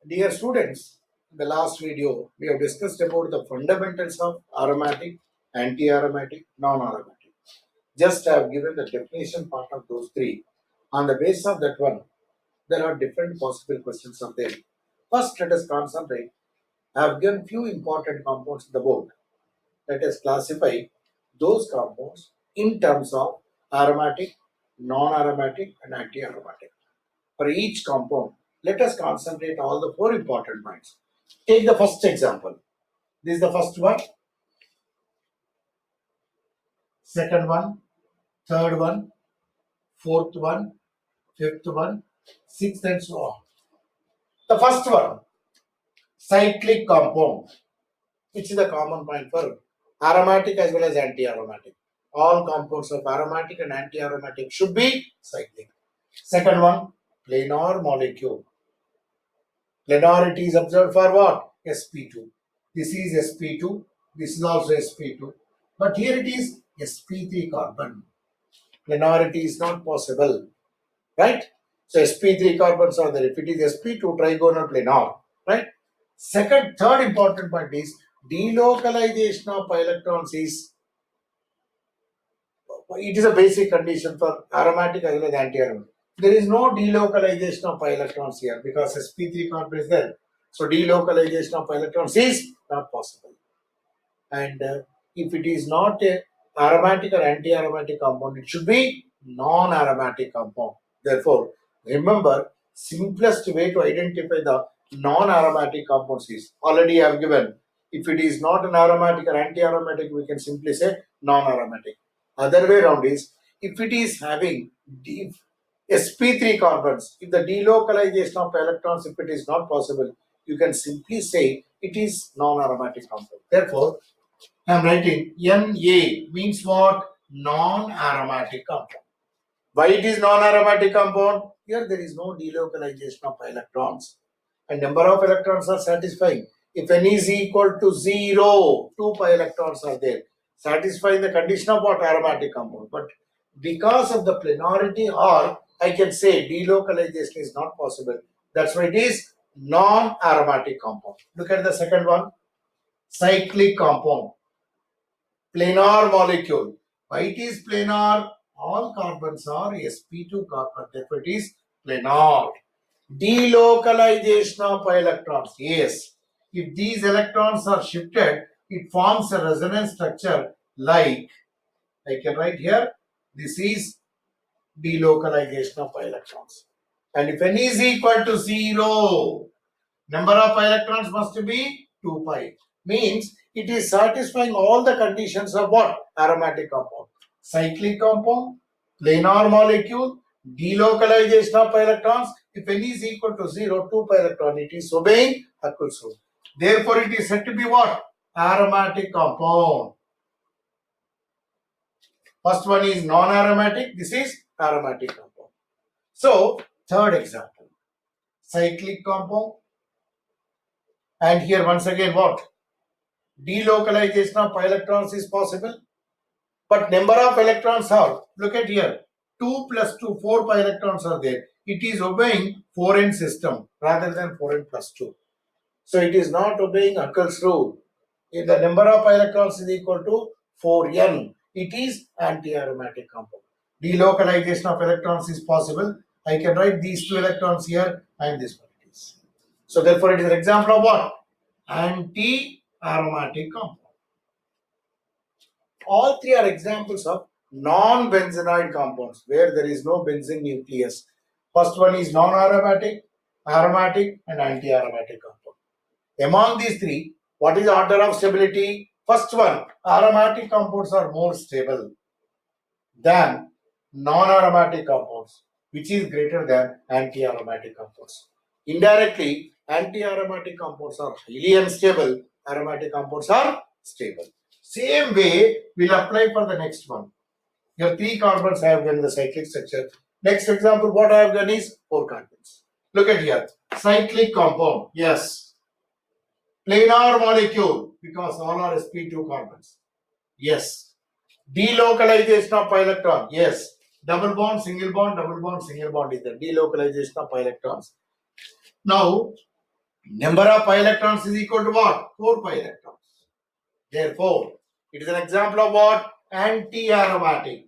Dear students, in the last video we have discussed about the fundamentals of aromatic, anti-aromatic, non-aromatic. Just I have given the definition part of those three. On the basis of that one, there are different possible questions of them. First, let us concentrate. I have given few important compounds in the board. Let us classify those compounds in terms of aromatic, non-aromatic, and anti-aromatic. For each compound, let us concentrate all the four important points. Take the first example. This is the first one, second one, third one, fourth one, fifth one, sixth, and so on. The first one, cyclic compound, which is the common point for aromatic as well as anti-aromatic. All compounds of aromatic and anti-aromatic should be cyclic. Second one, planar molecule. Planarity is observed for what? sp2. This is sp2. This is also sp2. But here it is sp3 carbon. Planarity is not possible. Right? So sp3 carbons are there. If it is sp2, trigonal planar. Right? Third important point is delocalization of electrons is it is a basic condition for aromatic as well as anti-aromatic. There is no delocalization of electrons here because sp3 carbon is there. So delocalization of electrons is not possible. And if it is not a aromatic or anti-aromatic compound, it should be non-aromatic compound. Therefore, remember, simplest way to identify the non-aromatic compounds is already I have given. If it is not an aromatic or anti-aromatic, we can simply say non-aromatic. Other way around is if it is having sp3 carbons, if the delocalization of electrons, if it is not possible, you can simply say it is non-aromatic compound. Therefore, I am writing Na means what? Non-aromatic compound. Why it is non-aromatic compound? Here there is no delocalization of electrons. And number of electrons are satisfying. If n is equal to 0, 2 pi electrons are there. Satisfying the condition of what? Aromatic compound. But because of the planarity, or I can say delocalization is not possible. That's why it is non-aromatic compound. Look at the second one. Cyclic compound. Planar molecule. Why it is planar? All carbons are sp2 carbon. Therefore, it is planar. Delocalization of electrons. Yes. If these electrons are shifted, it forms a resonance structure like, I can write here, this is delocalization of electrons. And if n is equal to 0, number of electrons must be 2 pi. Means it is satisfying all the conditions of what? Aromatic compound. Cyclic compound, planar molecule, delocalization of electrons. If n is equal to 0, 2 pi electron, it is obeying Huckel's rule. Therefore, it is said to be what? Aromatic compound. First one is non-aromatic. This is aromatic compound. So, third example. Cyclic compound. And here once again what? Delocalization of electrons is possible. But number of electrons are, look at here, 2 plus 2, 4 pi electrons are there. It is obeying 4n system rather than 4n plus 2. So it is not obeying Huckel's rule. If the number of electrons is equal to 4n, it is anti-aromatic compound. Delocalization of electrons is possible. I can write these 2 electrons here and this one it is. So therefore it is an example of what? Anti-aromatic compound. All three are examples of non-benzenoid compounds where there is no benzene nucleus. First one is non-aromatic, aromatic, and anti-aromatic compound. Among these three, what is the order of stability? First one, aromatic compounds are more stable than non-aromatic compounds, which is greater than anti-aromatic compounds. Indirectly, anti-aromatic compounds are highly unstable, aromatic compounds are stable. Same way we'll apply for the next one. Here 3 carbons I have given the cyclic structure. Next example, what I have done is 4 carbons. Look at here. Cyclic compound. Yes. Planar molecule because all are sp2 carbons. Yes. Delocalization of electron. Yes. Double bond, single bond, double bond, single bond is the delocalization of electrons. Now, Number of pi electrons is equal to what? 4 pi electrons. Therefore, it is an example of what? Anti-aromatic.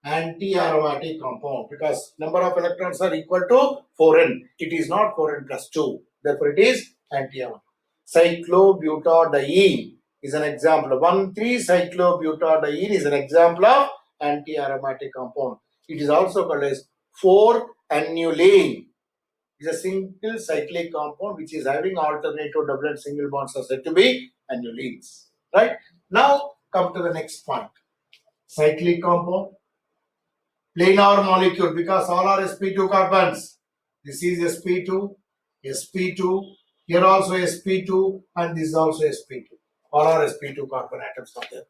Anti-aromatic compound, because number of electrons are equal to 4n. It is not 4n plus 2. Therefore, it is anti-aromatic. Cyclobutadiene is an example. 1,3-cyclobutadiene is an example of anti-aromatic compound. It is also called as 4-annuline. It is a single cyclic compound which is having alternative double and single bonds are said to be annulines. Right? Now, come to the next point. Cyclic compound. Planar molecule, because all are sp2 carbons. This is sp2, sp2, here also sp2, and this is also sp2. All are sp2 carbon atoms are there.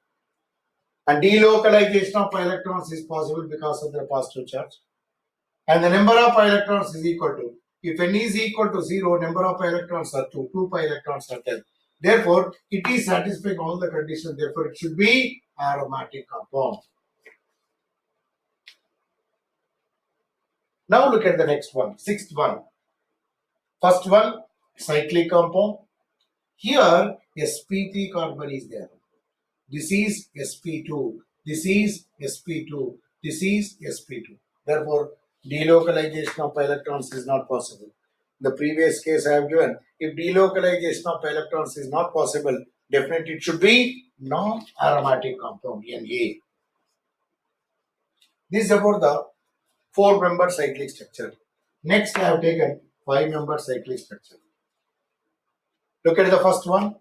And delocalization of pi electrons is possible because of their positive charge. And the number of pi electrons is equal to, if n is equal to 0, number of pi electrons are 2, 2 pi electrons are 10. Therefore, it is satisfying all the conditions, therefore it should be aromatic compound. Now look at the next one, sixth one. First one, cyclic compound. Here, sp3 carbon is there. This is sp2. This is sp2. This is sp2. Therefore, delocalization of electrons is not possible. The previous case I have given, if delocalization of electrons is not possible, definitely it should be non-aromatic compound, Na. This is about the 4-member cyclic structure. Next, I have taken 5-member cyclic structure. Look at the first one,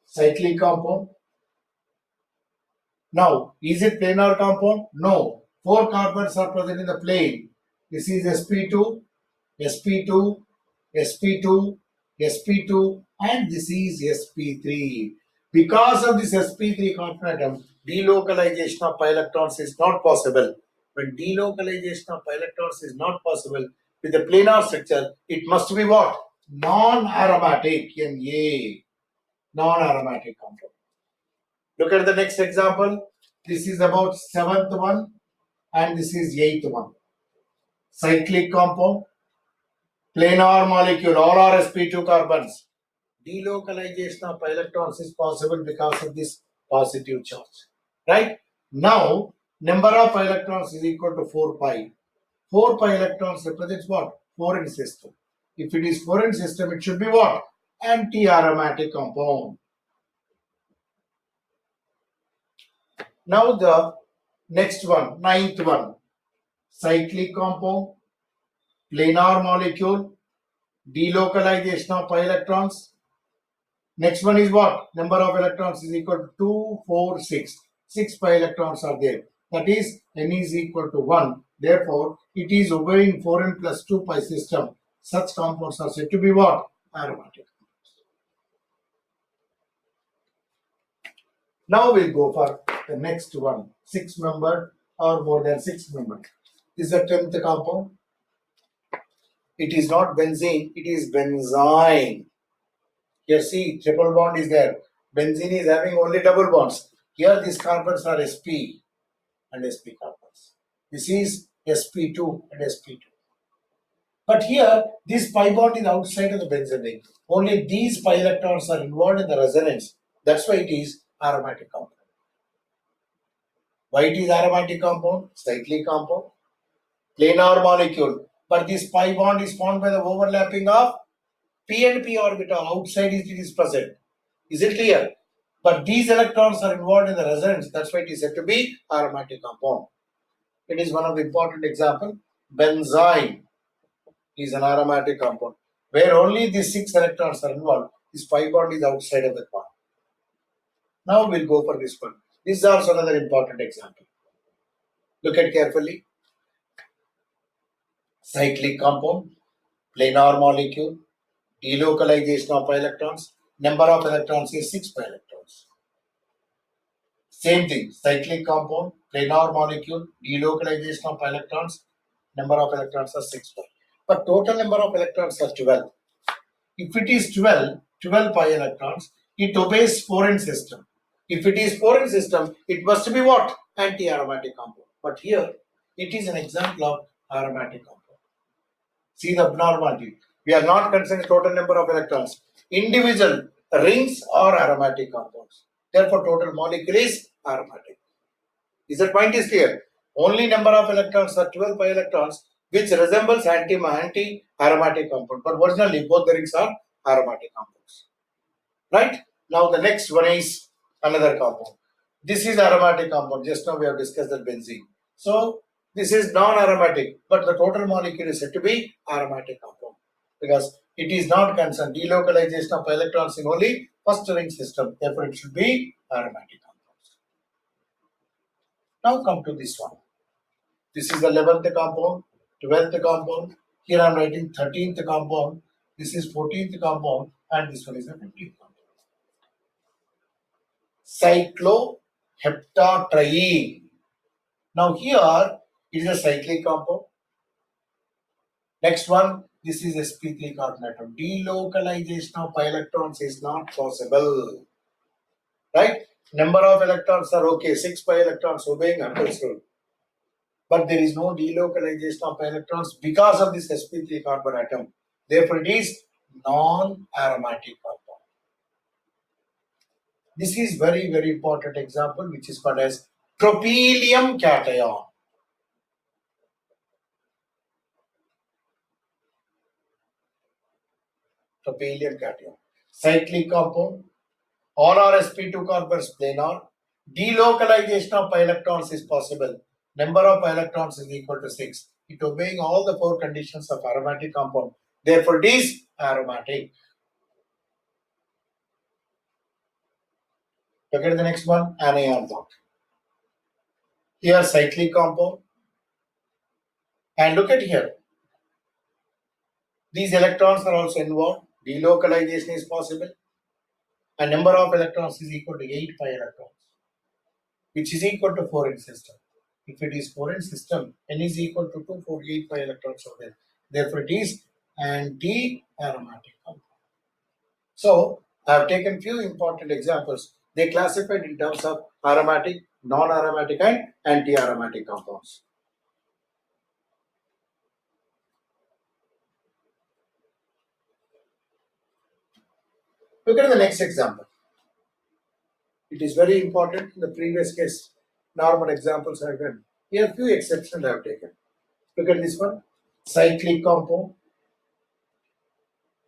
cyclic compound. Now, is it planar compound? No. 4 carbons are present in the plane. This is sp2, sp2, sp2, sp2, and this is sp3. Because of this sp3 carbon atom, delocalization of pi electrons is not possible. When delocalization of pi electrons is not possible with the planar structure, it must be what? Non-aromatic, Na. Non-aromatic compound. Look at the next example. This is about 7th one and this is 8th one. Cyclic compound, planar molecule, all are sp2 carbons. Delocalization of electrons is possible because of this positive charge. Right? Now, number of electrons is equal to 4 pi. 4 pi electrons represents what? Foreign system. If it is foreign system, it should be what? Anti-aromatic compound. Now the next one, 9th one, cyclic compound, planar molecule, delocalization of pi electrons. Next one is what? Number of electrons is equal to 2, 4, 6. 6 pi electrons are there. That is, n is equal to 1. Therefore, it is obeying 4n plus 2 pi system. Such compounds are said to be what? Aromatic. Now we'll go for the next one, 6-member or more than 6-member. This is the 10th compound. It is not benzene, it is benzyne. Here see, triple bond is there. Benzene is having only double bonds. Here these carbons are sp and sp carbons. This is sp2 and sp2. But here, this pi bond is outside of the benzene ring. Only these pi electrons are involved in the resonance. That's why it is aromatic compound. Why it is aromatic compound? Cyclic compound. Planar molecule. But this pi bond is formed by the overlapping of p and p orbital. Outside it is present. Is it clear? But these electrons are involved in the resonance. That's why it is said to be aromatic compound. It is one of the important examples. Benzyne is an aromatic compound where only these 6 electrons are involved. This pi bond is outside of the bond. Now we'll go for this one. This is also another important example. Look at carefully. Cyclic compound, planar molecule, delocalization of pi electrons. Number of electrons is 6 pi electrons. Same thing, cyclic compound, planar molecule, delocalization of pi electrons. Number of electrons are 6 pi. But total number of electrons are 12. If it is 12 pi electrons, it obeys foreign system. If it is foreign system, it must be what? Anti-aromatic compound. But here, it is an example of aromatic compound. See the abnormality. We are not considering total number of electrons. Individual rings or aromatic compounds. Therefore, total molecule is aromatic. Is that point is clear? Only number of electrons are 12 pi electrons, which resembles anti-aromatic compound. But originally, both the rings are aromatic compounds. Right? Now, the next one is another compound. This is aromatic compound. Just now we have discussed that benzene. So, this is non-aromatic, but the total molecule is said to be aromatic compound because it is not concerned delocalization of electrons in only first ring system. Therefore, it should be aromatic compounds. Now, come to this one. This is the 11th compound, 12th compound. Here I am writing 13th compound. This is 14th compound, and this one is the 15th compound. Cycloheptatriene. Now here it is a cyclic compound. Next one, this is sp3 carbonate. Delocalization of pi electrons is not possible. Right? Number of electrons are okay, 6 pi electrons obeying Hubble's rule. But there is no delocalization of pi electrons because of this sp3 carbon atom. Therefore, it is non-aromatic compound. This is very, very important example, which is called as tropylium cation. Tropylium cation. Cyclic compound. All are sp2 carbons planar. Delocalization of pi electrons is possible. Number of pi electrons is equal to 6. It obeying all the 4 conditions of aromatic compound. Therefore, it is aromatic. Look at the next one, anion bond. Here, cyclic compound. And look at here. These electrons are also involved. Delocalization is possible. And number of electrons is equal to 8 pi electrons, which is equal to 4 in system. If it is 4 in system, n is equal to 248 pi electrons over there. Therefore, it is anti-aromatic compound. So, I have taken few important examples. They classified in terms of aromatic, non-aromatic, and anti-aromatic compounds. Look at the next example. It is very important. In the previous case, normal examples I have done. Here, few exceptions I have taken. Look at this one. Cyclic compound.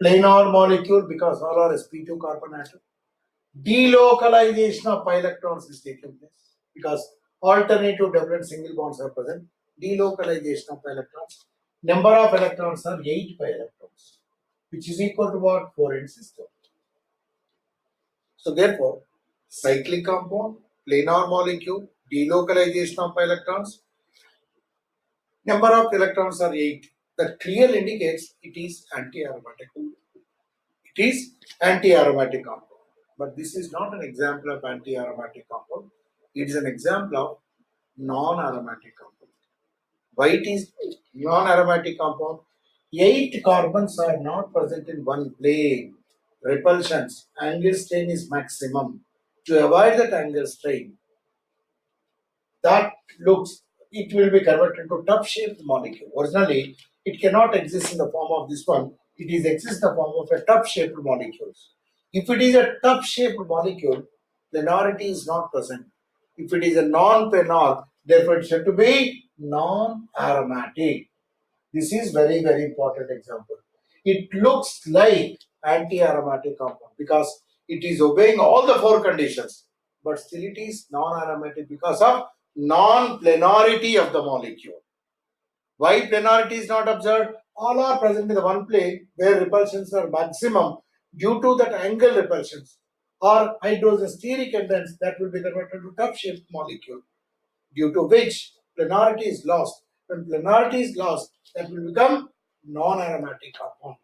Planar molecule because all are sp2 carbon atom. Delocalization of pi electrons is taking place because alternative double single bonds are present. Delocalization of pi electrons. Number of electrons are 8 pi electrons, which is equal to what? 4 in system. So therefore, cyclic compound, planar molecule, delocalization of pi electrons. Number of electrons are 8. That clearly indicates it is anti-aromatic. It is anti-aromatic compound. But this is not an example of anti-aromatic compound. It is an example of non-aromatic compound. Why it is non-aromatic compound? 8 carbons are not present in one plane. Repulsions, angle strain is maximum. To avoid that angle strain, that looks, it will be converted into tub-shaped molecule. Originally, it cannot exist in the form of this one. It is exists in the form of a tub-shaped molecule. If it is a tub-shaped molecule, planarity is not present. If it is a non-planar, therefore it should to be non-aromatic. This is very, very important example. It looks like anti-aromatic compound because it is obeying all the 4 conditions, but still it is non-aromatic because of non-planarity of the molecule. Why planarity is not observed? All are present in the one plane where repulsions are maximum due to that angle repulsions or hydrogen steric endings that will be converted to tub-shaped molecule, due to which planarity is lost. When planarity is lost, that will become non-aromatic compound.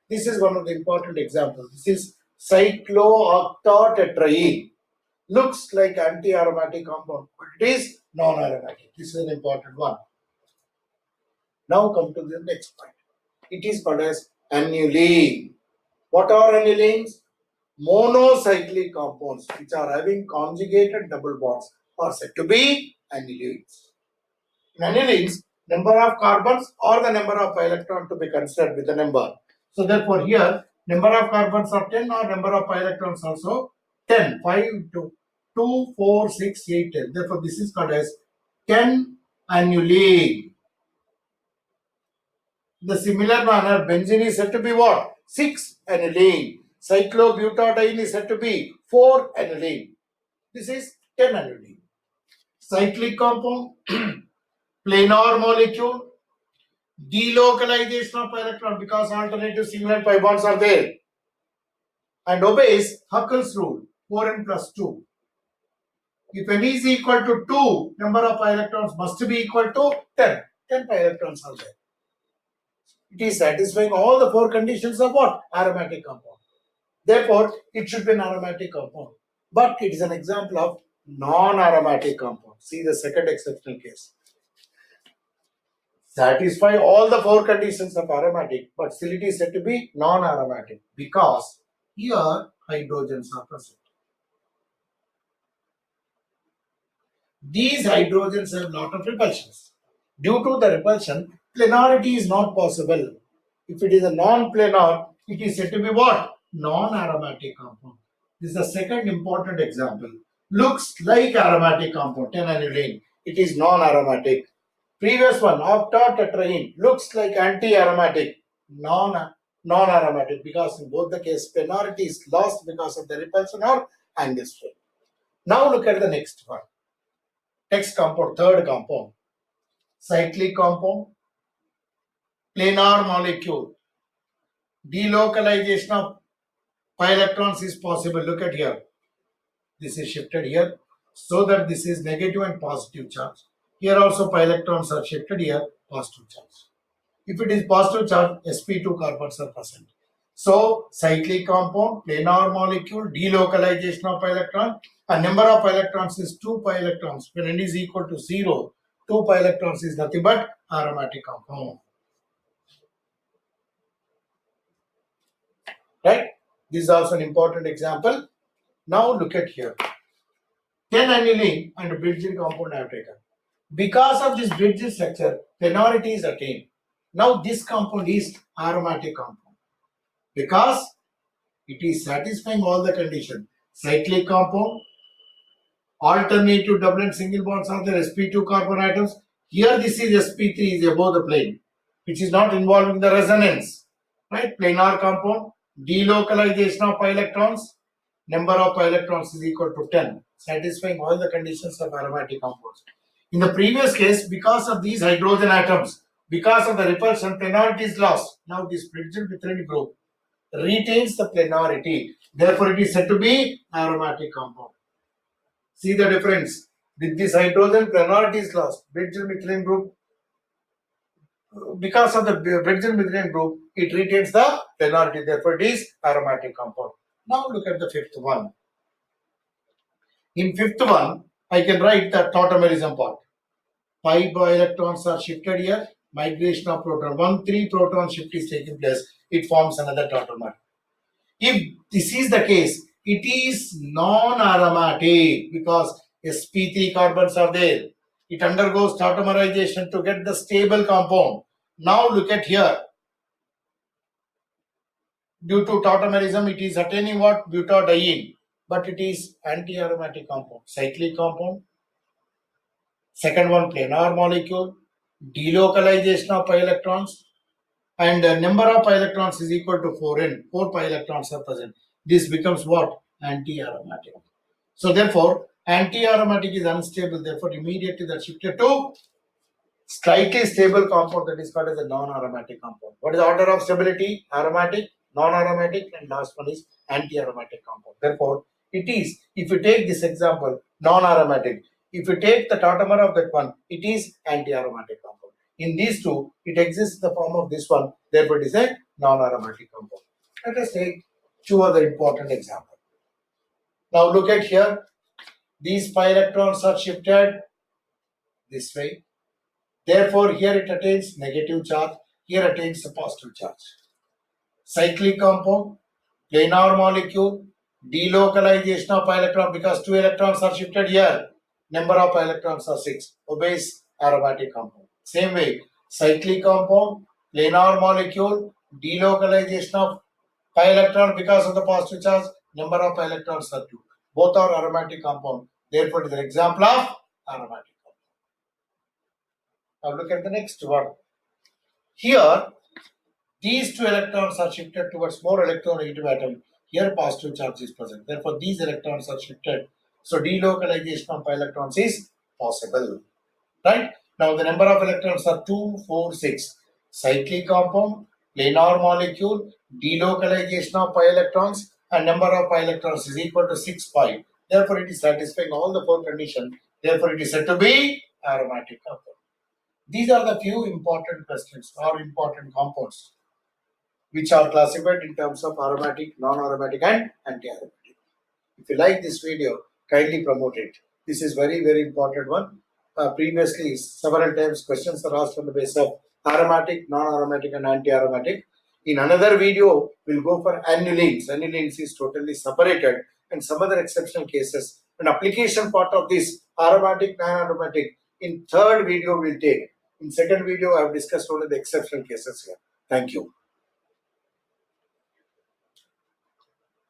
This is one of the important examples. This is cyclooctatetraene. Looks like anti-aromatic compound, but it is non-aromatic. This is an important one. Now come to the next point. It is called as aniline. What are anilines? Monocyclic compounds which are having conjugated double bonds are said to be anilines. In anilines, number of carbons or the number of electrons to be considered with the number. So therefore here number of carbons are 10 or number of pi electrons also 10. 5, 2, 4, 6, 8, 10. Therefore this is called as 10 annuli. The similar manner, benzene is said to be what? 6 aniline. Cyclobutadiene is said to be 4 aniline. This is 10 aniline. Cyclic compound, planar molecule, delocalization of pi electron because alternative single pi bonds are there and obeys Huckel's rule 4n plus 2. If n is equal to 2, number of pi electrons must be equal to 10. 10 pi electrons are there. It is satisfying all the 4 conditions of what? Aromatic compound. Therefore, it should be an aromatic compound. But it is an example of non-aromatic compound. See the second exceptional case. Satisfy all the 4 conditions of aromatic, but still it is said to be non-aromatic because here hydrogens are present. These hydrogens have lot of repulsions. Due to the repulsion, planarity is not possible. If it is a non-planar, it is said to be what? Non-aromatic compound. This is the second important example. Looks like aromatic compound, 10-aniline. It is non-aromatic. Previous one, octatetraene, looks like anti-aromatic, non-aromatic because in both the cases, planarity is lost because of the repulsion or angle strain. Now look at the next one. Next compound, third compound, cyclic compound, planar molecule. Delocalization of pi electrons is possible. Look at here. This is shifted here so that this is negative and positive charge. Here also pi electrons are shifted here, positive charge. If it is positive charge, sp2 carbons are present. So cyclic compound, planar molecule, delocalization of pi electron, and number of pi electrons is 2 pi electrons. When n is equal to 0, 2 pi electrons is nothing but aromatic compound. Right? This is also an important example. Now look at here. 10 aniline and bridging compound I have taken. Because of this bridging structure, planarity is attained. Now this compound is aromatic compound. Because it is satisfying all the conditions. Cyclic compound, alternative double and single bonds are there, sp2 carbon atoms. Here this is sp3 is above the plane, which is not involving the resonance. Right? Planar compound, delocalization of pi electrons, number of pi electrons is equal to 10, satisfying all the conditions of aromatic compounds. In the previous case, because of these hydrogen atoms, because of the repulsion, planarity is lost. Now this bridging methylene group retains the planarity. Therefore, it is said to be aromatic compound. See the difference. With this hydrogen, planarity is lost. Bridging methylene group, because of the bridging methylene group, it retains the planarity. Therefore, it is aromatic compound. Now look at the fifth one. In fifth one, I can write the tautomerism part. Pi electrons are shifted here. Migration of proton. 3 proton shift is taking place. It forms another tautomer. If this is the case, it is non-aromatic because sp3 carbons are there. It undergoes tautomerization to get the stable compound. Now look at here. Due to tautomerism, it is attaining what? Butadiene. But it is anti-aromatic compound. Cyclic compound. Second one, planar molecule. Delocalization of pi electrons. And the number of pi electrons is equal to 4n. 4 pi electrons are present. This becomes what? Anti-aromatic. So therefore, anti-aromatic is unstable. Therefore, immediately that shifted to slightly stable compound that is called as a non-aromatic compound. What is the order of stability? Aromatic, non-aromatic, and last one is anti-aromatic compound. Therefore, it is, if you take this example, non-aromatic. If you take the tautomer of that one, it is anti-aromatic compound. In these two, it exists in the form of this one. Therefore, it is a non-aromatic compound. Let us take 2 other important examples. Now look at here. These pi electrons are shifted this way. Therefore, here it attains negative charge. Here attains the positive charge. Cyclic compound, planar molecule, delocalization of pi electron because 2 electrons are shifted here. Number of pi electrons are 6. Obeys aromatic compound. Same way, cyclic compound, planar molecule, delocalization of pi electron because of the positive charge, number of pi electrons are 2. Both are aromatic compound. Therefore, it is an example of aromatic compound. Now look at the next one. Here, these 2 electrons are shifted towards more electronegative atom. Here, positive charge is present. Therefore, these electrons are shifted. So, delocalization of pi electrons is possible. Right? Now, the number of electrons are 2, 4, 6. Cyclic compound, planar molecule, delocalization of pi electrons, and number of pi electrons is equal to 6 pi. Therefore, it is satisfying all the 4 conditions. Therefore, it is said to be aromatic compound. These are the few important questions or important compounds which are classified in terms of aromatic, non-aromatic, and anti-aromatic. If you like this video, kindly promote it. This is very important one. Previously, several times questions are asked on the basis of aromatic, non-aromatic, and anti-aromatic. In another video, we'll go for annulenes. Annulenes is totally separated, and some other exceptional cases. An application part of this aromatic, non-aromatic, in third video we'll take. In second video, I have discussed only the exceptional cases here. Thank you.